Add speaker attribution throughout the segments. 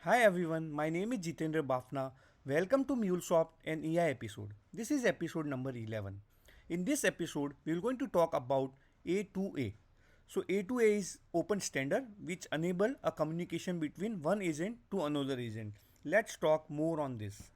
Speaker 1: Hi everyone, my name is Jitendra Bafna. Welcome to MuleSoft and AI episode. This is episode number 11. In this episode, we are going to talk about A2A. So A2A is open standard which enable a communication between one agent to another agent. Let's talk more on this.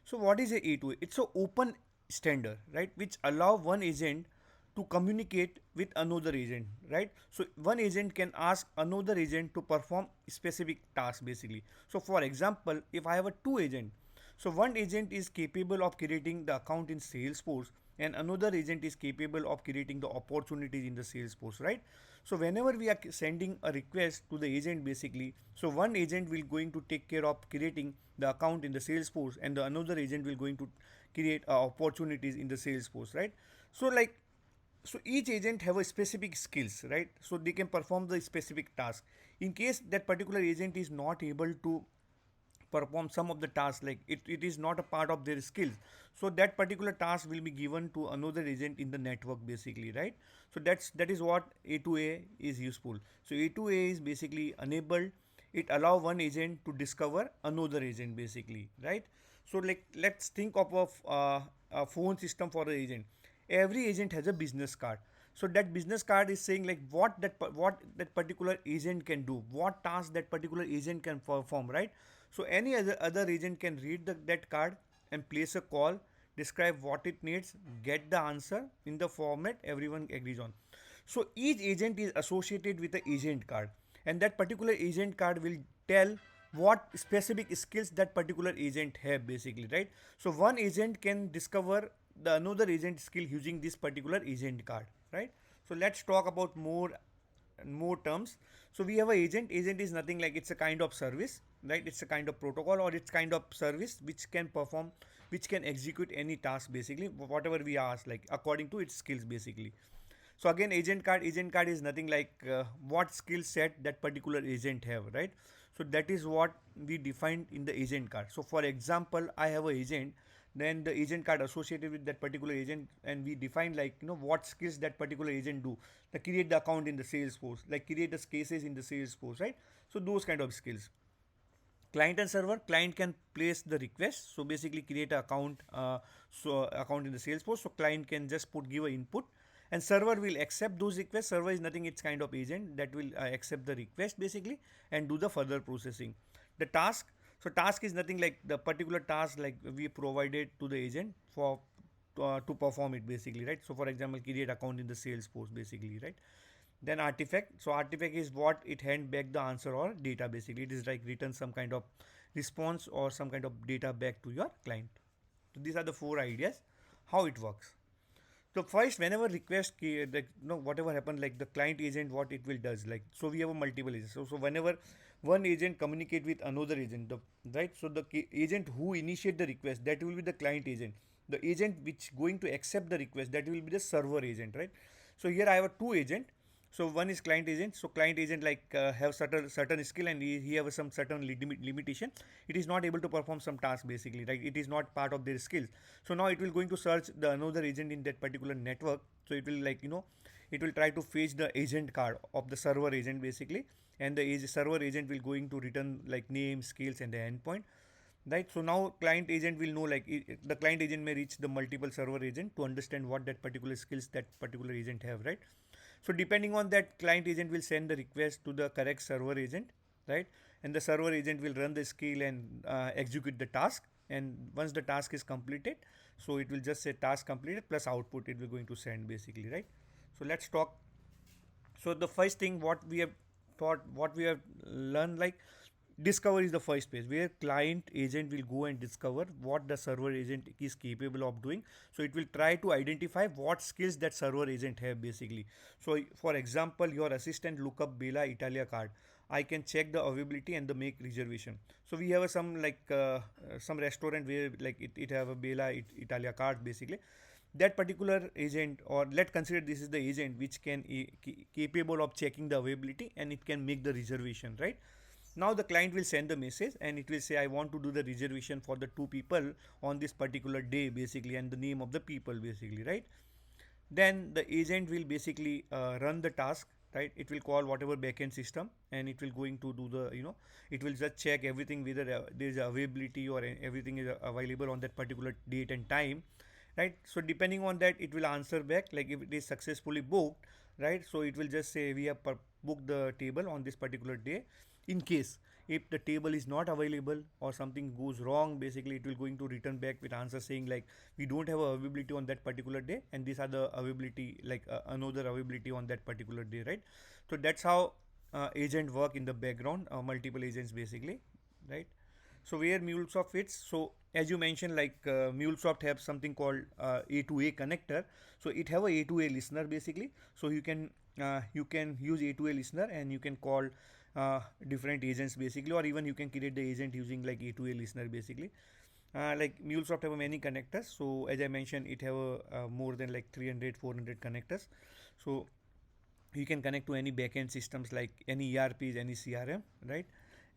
Speaker 1: So what is a A2A? It's an open standard, right, which allow one agent to communicate with another agent, right? So one agent can ask another agent to perform specific task basically. So for example, if I have a two agent, so one agent is capable of creating the account in Salesforce and another agent is capable of creating the opportunities in the Salesforce, right? So whenever we are sending a request to the agent basically, so one agent will going to take care of creating the account in the Salesforce and the another agent will going to create opportunities in the Salesforce, right? So each agent have a specific skills, right? So they can perform the specific task. In case that particular agent is not able to perform some of the tasks, like it is not a part of their skills, so that particular task will be given to another agent in the network basically, right? So that is what A2A is useful. So A2A is basically enabled. It allow one agent to discover another agent basically, right? So like let's think of a phone system for the agent. Every agent has a business card. So that business card is saying like what that particular agent can do, what task that particular agent can perform, right? So any other agent can read that card and place a call, describe what it needs, get the answer in the format everyone agrees on. So each agent is associated with the agent card, and that particular agent card will tell what specific skills that particular agent have basically, right? So one agent can discover the another agent skill using this particular agent card, right? So let's talk about more terms. So we have a agent. Agent is nothing like it's a kind of service, right? It's a kind of protocol or it's kind of service which can perform, which can execute any task basically, whatever we ask, like according to its skills basically. So again, agent card is nothing like what skill set that particular agent have, right? So that is what we defined in the agent card. So for example, I have a agent, then the agent card associated with that particular agent, and we define like what skills that particular agent do, like create the account in the Salesforce, like create the cases in the Salesforce, right? So those kind of skills. Client and server, client can place the request, so basically create an account, so account in the Salesforce, so client can just give an input and server will accept those requests. Server is nothing, it's kind of agent that will accept the request basically and do the further processing. The task, so task is nothing like the particular task like we provided to the agent for to perform it basically, right? So for example, create account in the Salesforce basically, right? Then artifact, so artifact is what it hand back the answer or data basically. It is like return some kind of response or some kind of data back to your client. So these are the four ideas how it works. So first, whenever request like whatever happen, like the client agent, what it will does, like so we have a multiple agents. So whenever one agent communicate with another agent, right? So the agent who initiate the request, that will be the client agent. The agent which going to accept the request, that will be the server agent, right? So here I have a two agent. So one is client agent. So client agent like have certain skill and he have some certain limitation. It is not able to perform some task basically, right? It is not part of their skills. So now it will going to search the another agent in that particular network. So it will like it will try to fetch the agent card of the server agent basically, and the server agent will going to return like name, skills, and the endpoint, right? So now client agent will know like the client agent may reach the multiple server agent to understand what that particular skills that particular agent have, right? So depending on that, client agent will send the request to the correct server agent, right? And the server agent will run the skill and execute the task. And once the task is completed, so it will just say task completed plus output it will going to send basically, right? So let's talk. So the first thing what we have thought, what we have learned, like discover is the first page where client agent will go and discover what the server agent is capable of doing. So it will try to identify what skills that server agent have basically. So for example, your assistant look up Bella Italia card, I can check the availability and the make reservation. So we have some like some restaurant where like it have a Bella Italia card basically. That particular agent, or let's consider this is the agent which can capable of checking the availability and it can make the reservation, right? Now the client will send the message and it will say I want to do the reservation for the two people on this particular day basically, and the name of the people basically, right? Then the agent will basically run the task, right? It will call whatever backend system, and it will going to do the, it will just check everything whether there is availability or everything is available on that particular date and time, right? So depending on that, it will answer back like if it is successfully booked, right? So it will just say we have booked the table on this particular day. In case if the table is not available or something goes wrong, basically it will going to return back with answer saying like we don't have availability on that particular day, and these are the availability like another availability on that particular day, right? So that's how agent work in the background, multiple agents basically, right? So where MuleSoft fits, so as you mentioned, like MuleSoft have something called A2A connector. So it have a A2A listener basically. So you can use A2A listener and you can call different agents basically, or even you can create the agent using like A2A listener basically. Like MuleSoft have many connectors. So as I mentioned, it have more than like 300, 400 connectors. So you can connect to any backend systems like any ERPs, any CRM, right?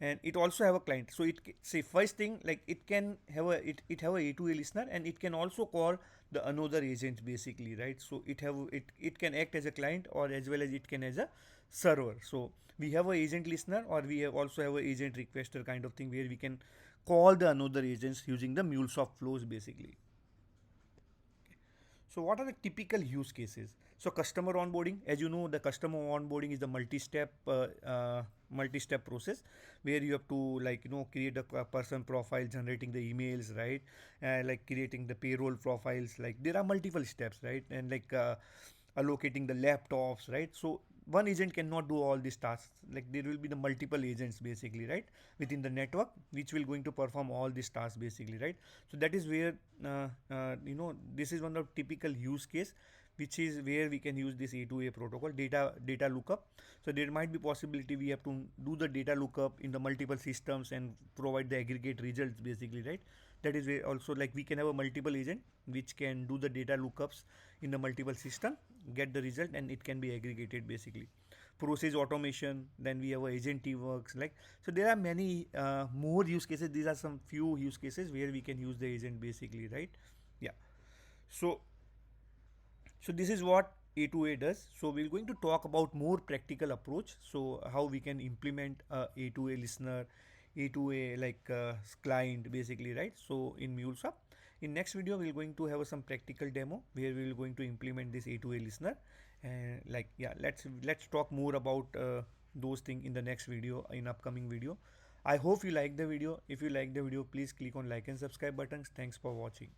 Speaker 1: And it also have a client. So it say first thing like it can have it have a A2A listener, and it can also call the another agent basically, right? So it can act as a client or as well as it can as a server. So we have a agent listener, or we have also have a agent requester kind of thing where we can call the another agents using the MuleSoft flows basically. So what are the typical use cases? So customer onboarding, as you know, the customer onboarding is the multi-step process where you have to like create a person profile, generating the emails, right? Like creating the payroll profiles. Like there are multiple steps, right? And like allocating the laptops, right? So one agent cannot do all these tasks. Like there will be the multiple agents basically, right, within the network which will going to perform all these tasks basically, right? So that is where this is one of the typical use case, which is where we can use this A2A protocol, data lookup. So there might be possibility we have to do the data lookup in the multiple systems and provide the aggregate results basically, right? That is where also like we can have a multiple agent which can do the data lookups in the multiple system, get the result, and it can be aggregated basically. Process automation, then we have a agent works, like so there are many more use cases. These are some few use cases where we can use the agent basically, right? Yeah. So this is what A2A does. So we're going to talk about more practical approach. So how we can implement a A2A listener, A2A like client basically, right? So in MuleSoft. In next video, we're going to have some practical demo where we're going to implement this A2A listener. And like yeah, let's talk more about those things in the next video, in upcoming video. I hope you like the video. If you like the video, please click on like and subscribe buttons. Thanks for watching.